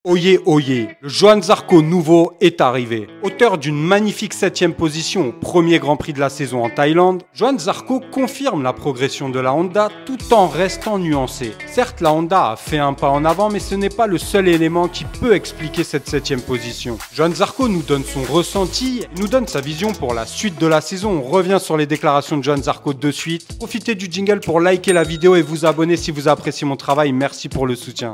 Oyez, oyez, le Johann Zarco nouveau est arrivé. Auteur d'une magnifique 7ème position au premier Grand Prix de la saison en Thaïlande, Johann Zarco confirme la progression de la Honda tout en restant nuancé. Certes, la Honda a fait un pas en avant, mais ce n'est pas le seul élément qui peut expliquer cette 7ème position. Johann Zarco nous donne son ressenti, nous donne sa vision pour la suite de la saison. On revient sur les déclarations de Johann Zarco de suite. Profitez du jingle pour liker la vidéo et vous abonner si vous appréciez mon travail. Merci pour le soutien.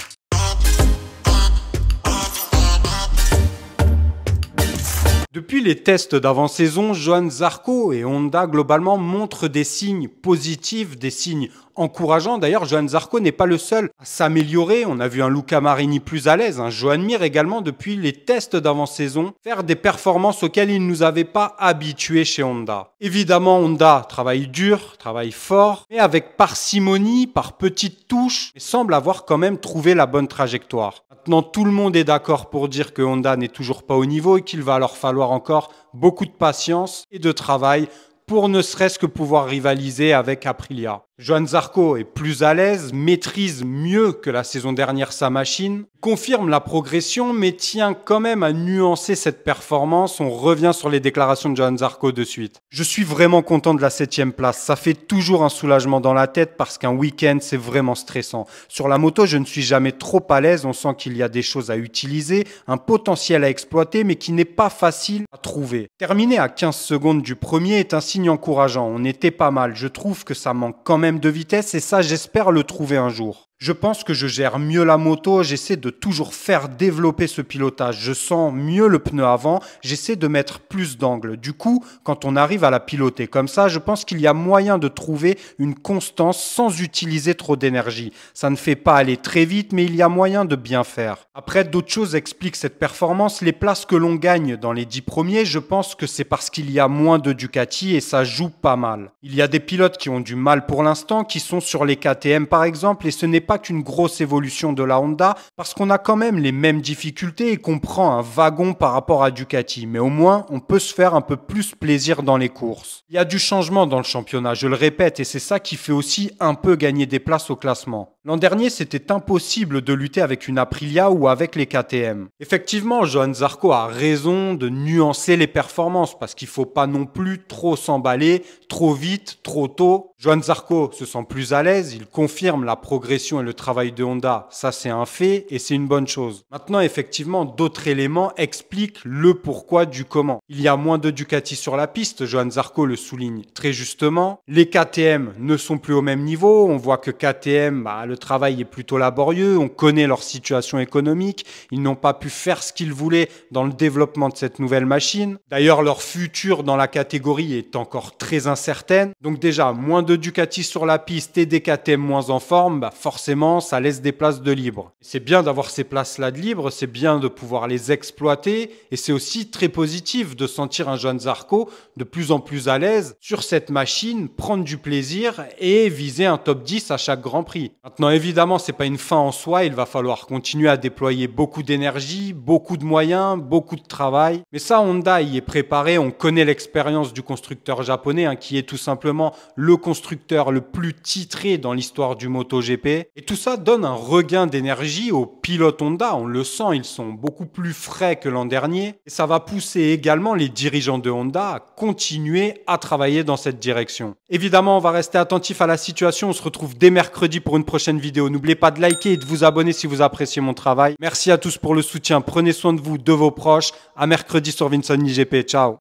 Depuis les tests d'avant-saison, Johann Zarco et Honda globalement montrent des signes positifs, des signes encourageants. D'ailleurs, Johann Zarco n'est pas le seul à s'améliorer. On a vu un Luca Marini plus à l'aise, un Joan Mir également depuis les tests d'avant-saison faire des performances auxquelles il ne nous avait pas habitués chez Honda. Évidemment, Honda travaille dur, travaille fort, mais avec parcimonie, par petites touches, et semble avoir quand même trouvé la bonne trajectoire. Maintenant, tout le monde est d'accord pour dire que Honda n'est toujours pas au niveau et qu'il va leur falloir encore beaucoup de patience et de travail pour ne serait-ce que pouvoir rivaliser avec Aprilia. Johann Zarco est plus à l'aise, maîtrise mieux que la saison dernière sa machine, confirme la progression mais tient quand même à nuancer cette performance. On revient sur les déclarations de Johann Zarco de suite. Je suis vraiment content de la 7ème place. Ça fait toujours un soulagement dans la tête parce qu'un week-end c'est vraiment stressant. Sur la moto, je ne suis jamais trop à l'aise. On sent qu'il y a des choses à utiliser, un potentiel à exploiter mais qui n'est pas facile à trouver. Terminer à 15 secondes du premier est un signe encourageant. On était pas mal. Je trouve que ça manque quand même de vitesse et ça j'espère le trouver un jour. Je pense que je gère mieux la moto, j'essaie de toujours faire développer ce pilotage. Je sens mieux le pneu avant, j'essaie de mettre plus d'angle. Du coup, quand on arrive à la piloter comme ça, je pense qu'il y a moyen de trouver une constance sans utiliser trop d'énergie. Ça ne fait pas aller très vite, mais il y a moyen de bien faire. Après, d'autres choses expliquent cette performance. Les places que l'on gagne dans les 10 premiers, je pense que c'est parce qu'il y a moins de Ducati et ça joue pas mal. Il y a des pilotes qui ont du mal pour l'instant, qui sont sur les KTM par exemple, et ce n'est pas qu'une grosse évolution de la Honda parce qu'on a quand même les mêmes difficultés et qu'on prend un wagon par rapport à Ducati. Mais au moins, on peut se faire un peu plus plaisir dans les courses. Il y a du changement dans le championnat, je le répète, et c'est ça qui fait aussi un peu gagner des places au classement. L'an dernier, c'était impossible de lutter avec une Aprilia ou avec les KTM. Effectivement, Johann Zarco a raison de nuancer les performances parce qu'il ne faut pas non plus trop s'emballer, trop vite, trop tôt. Johann Zarco se sent plus à l'aise, il confirme la progression et le travail de Honda, ça c'est un fait et c'est une bonne chose. Maintenant, effectivement, d'autres éléments expliquent le pourquoi du comment. Il y a moins de Ducati sur la piste, Johann Zarco le souligne très justement. Les KTM ne sont plus au même niveau, on voit que KTM, le travail est plutôt laborieux, on connaît leur situation économique, ils n'ont pas pu faire ce qu'ils voulaient dans le développement de cette nouvelle machine. D'ailleurs, leur futur dans la catégorie est encore très incertaine. Donc déjà, moins de Ducati sur la piste et des KTM moins en forme, forcément, ça laisse des places de libre. C'est bien d'avoir ces places-là de libre, c'est bien de pouvoir les exploiter et c'est aussi très positif de sentir un Johann Zarco de plus en plus à l'aise sur cette machine, prendre du plaisir et viser un top 10 à chaque Grand Prix. Maintenant, évidemment, c'est pas une fin en soi, il va falloir continuer à déployer beaucoup d'énergie, beaucoup de moyens, beaucoup de travail. Mais ça, Honda y est préparé, on connaît l'expérience du constructeur japonais qui est tout simplement le constructeur le plus titré dans l'histoire du MotoGP. Et tout ça donne un regain d'énergie aux pilotes Honda, on le sent, ils sont beaucoup plus frais que l'an dernier. Et ça va pousser également les dirigeants de Honda à continuer à travailler dans cette direction. Évidemment, on va rester attentif à la situation, on se retrouve dès mercredi pour une prochaine vidéo. N'oubliez pas de liker et de vous abonner si vous appréciez mon travail. Merci à tous pour le soutien, prenez soin de vous, de vos proches. À mercredi sur Vincent IGP, ciao.